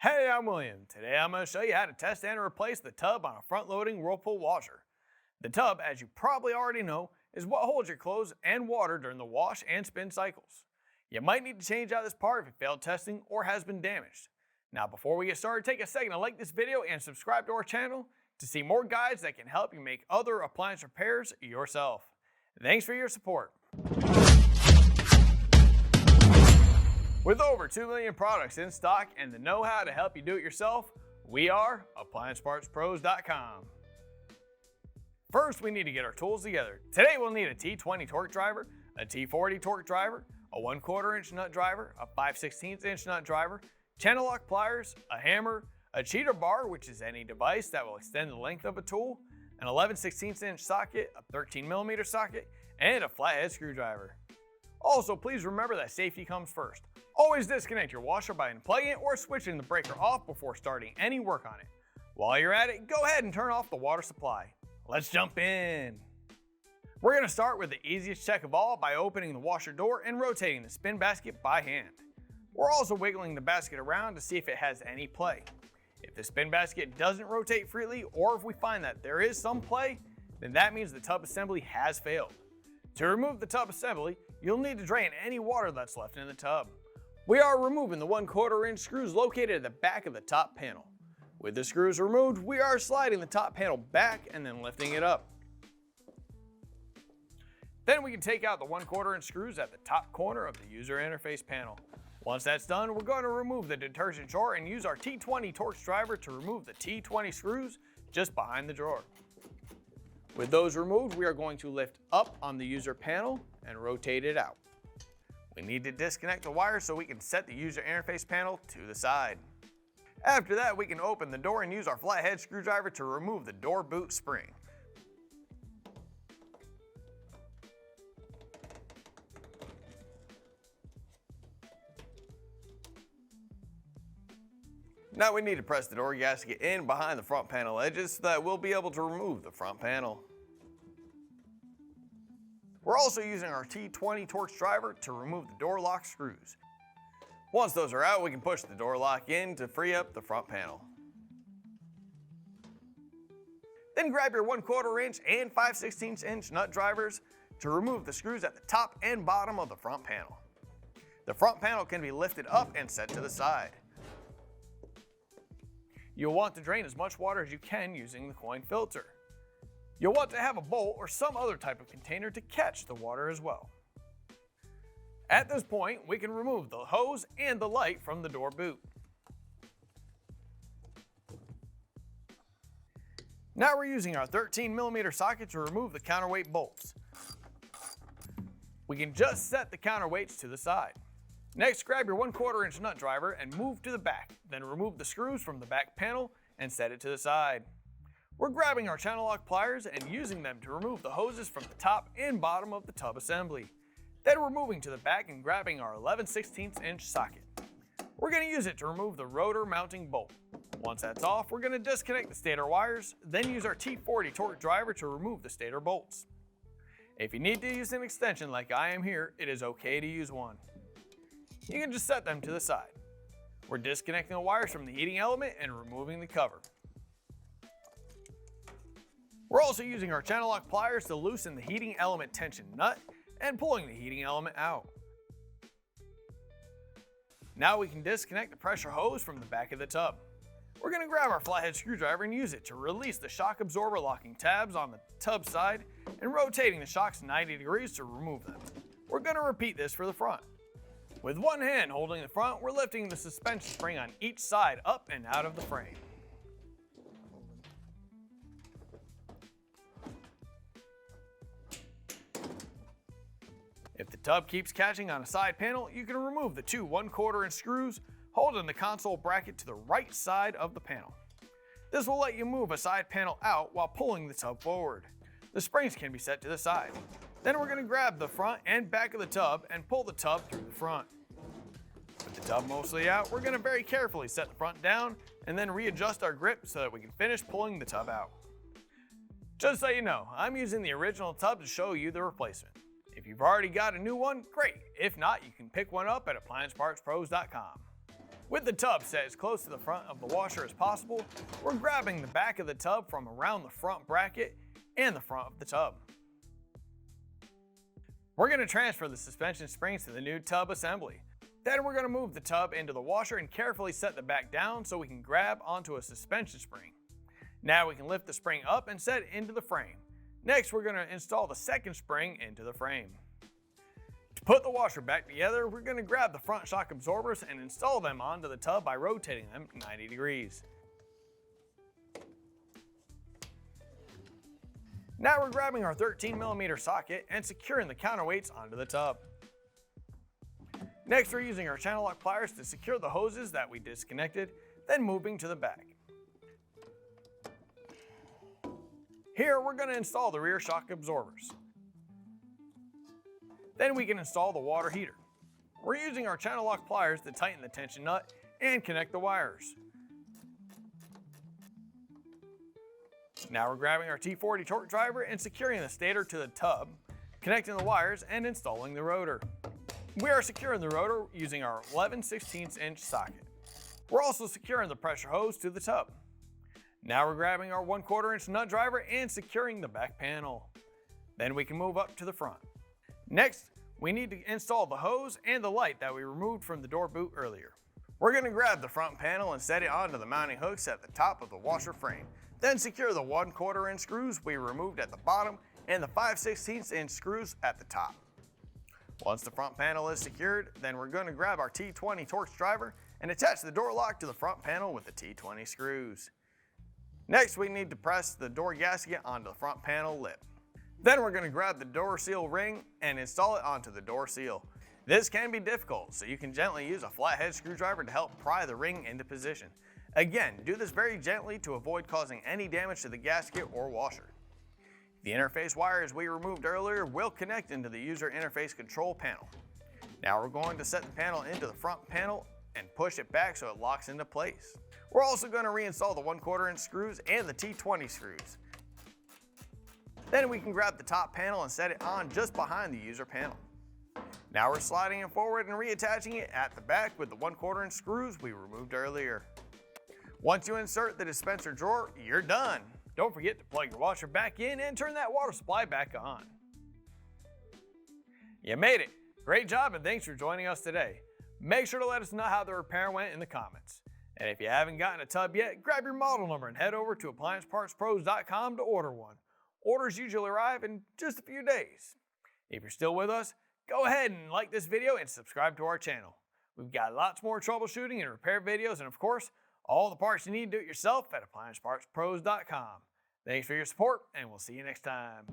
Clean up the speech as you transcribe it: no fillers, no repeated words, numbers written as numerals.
Hey, I'm William. Today I'm going to show you how to test and replace the tub on a front-loading Whirlpool washer. The tub, as you probably already know, is what holds your clothes and water during the wash and spin cycles. You might need to change out this part if it failed testing or has been damaged. Now before we get started, take a second to like this video and subscribe to our channel to see more guides that can help you make other appliance repairs yourself. Thanks for your support. With over 2 million products in stock and the know-how to help you do it yourself, we are AppliancePartsPros.com. First, we need to get our tools together. Today we'll need a T20 torque driver, a T40 torque driver, a 1/4 inch nut driver, a 5/16 inch nut driver, channel lock pliers, a hammer, a cheater bar, which is any device that will extend the length of a tool, an 11/16 inch socket, a 13mm socket, and a flathead screwdriver. Also, please remember that safety comes first. Always disconnect your washer by unplugging it or switching the breaker off before starting any work on it. While you're at it, go ahead and turn off the water supply. Let's jump in. We're going to start with the easiest check of all by opening the washer door and rotating the spin basket by hand. We're also wiggling the basket around to see if it has any play. If the spin basket doesn't rotate freely, or if we find that there is some play, then that means the tub assembly has failed. To remove the tub assembly, you'll need to drain any water that's left in the tub. We are removing the 1/4 inch screws located at the back of the top panel. With the screws removed, we are sliding the top panel back and then lifting it up. Then we can take out the 1/4 inch screws at the top corner of the user interface panel. Once that's done, we're going to remove the detergent drawer and use our T20 Torx driver to remove the T20 screws just behind the drawer. With those removed, we are going to lift up on the user panel and rotate it out. We need to disconnect the wires so we can set the user interface panel to the side. After that, we can open the door and use our flathead screwdriver to remove the door boot spring. Now we need to press the door gasket in behind the front panel edges so that we'll be able to remove the front panel. We're also using our T20 Torx driver to remove the door lock screws. Once those are out, we can push the door lock in to free up the front panel. Then grab your 1/4 inch and 5/16 inch nut drivers to remove the screws at the top and bottom of the front panel. The front panel can be lifted up and set to the side. You'll want to drain as much water as you can using the coin filter. You'll want to have a bowl or some other type of container to catch the water as well. At this point, we can remove the hose and the light from the door boot. Now we're using our 13mm socket to remove the counterweight bolts. We can just set the counterweights to the side. Next, grab your 1/4 inch nut driver and move to the back, then remove the screws from the back panel and set it to the side. We're grabbing our channel lock pliers and using them to remove the hoses from the top and bottom of the tub assembly. Then we're moving to the back and grabbing our 11/16 inch socket. We're going to use it to remove the rotor mounting bolt. Once that's off, we're going to disconnect the stator wires, then use our T40 torque driver to remove the stator bolts. If you need to use an extension like I am here, it is okay to use one. You can just set them to the side. We're disconnecting the wires from the heating element and removing the cover. We're also using our channel lock pliers to loosen the heating element tension nut and pulling the heating element out. Now we can disconnect the pressure hose from the back of the tub. We're going to grab our flathead screwdriver and use it to release the shock absorber locking tabs on the tub side and rotating the shocks 90 degrees to remove them. We're going to repeat this for the front. With one hand holding the front, we're lifting the suspension spring on each side up and out of the frame. If the tub keeps catching on a side panel, you can remove the two 1/4 inch screws holding the console bracket to the right side of the panel. This will let you move a side panel out while pulling the tub forward. The springs can be set to the side. Then we're going to grab the front and back of the tub and pull the tub through the front. With the tub mostly out, we're going to very carefully set the front down and then readjust our grip so that we can finish pulling the tub out. Just so you know, I'm using the original tub to show you the replacement. If you've already got a new one, great. If not, you can pick one up at AppliancePartsPros.com. With the tub set as close to the front of the washer as possible, we're grabbing the back of the tub from around the front bracket and the front of the tub. We're going to transfer the suspension springs to the new tub assembly. Then we're going to move the tub into the washer and carefully set the back down so we can grab onto a suspension spring. Now we can lift the spring up and set it into the frame. Next, we're going to install the second spring into the frame. To put the washer back together, we're going to grab the front shock absorbers and install them onto the tub by rotating them 90 degrees. Now we're grabbing our 13mm socket and securing the counterweights onto the tub. Next, we're using our channel lock pliers to secure the hoses that we disconnected, then moving to the back. Here, we're going to install the rear shock absorbers. Then we can install the water heater. We're using our channel lock pliers to tighten the tension nut and connect the wires. Now we're grabbing our T40 torque driver and securing the stator to the tub, connecting the wires and installing the rotor. We are securing the rotor using our 11/16" socket. We're also securing the pressure hose to the tub. Now we're grabbing our 1/4 inch nut driver and securing the back panel. Then we can move up to the front. Next, we need to install the hose and the light that we removed from the door boot earlier. We're going to grab the front panel and set it onto the mounting hooks at the top of the washer frame. Then secure the 1/4 inch screws we removed at the bottom and the 5/16" screws at the top. Once the front panel is secured, then we're going to grab our T20 Torx driver and attach the door lock to the front panel with the T20 screws. Next, we need to press the door gasket onto the front panel lip. Then we're going to grab the door seal ring and install it onto the door seal. This can be difficult, so you can gently use a flathead screwdriver to help pry the ring into position. Again, do this very gently to avoid causing any damage to the gasket or washer. The interface wires we removed earlier will connect into the user interface control panel. Now we're going to set the panel into the front panel and push it back so it locks into place. We're also going to reinstall the 1/4 inch screws and the T20 screws. Then we can grab the top panel and set it on just behind the user panel. Now we're sliding it forward and reattaching it at the back with the 1/4 inch screws we removed earlier. Once you insert the dispenser drawer, you're done. Don't forget to plug your washer back in and turn that water supply back on. You made it. Great job and thanks for joining us today. Make sure to let us know how the repair went in the comments. And if you haven't gotten a tub yet, grab your model number and head over to appliancepartspros.com to order one. Orders usually arrive in just a few days. If you're still with us, go ahead and like this video and subscribe to our channel. We've got lots more troubleshooting and repair videos and of course, all the parts you need to do it yourself at appliancepartspros.com. Thanks for your support and we'll see you next time.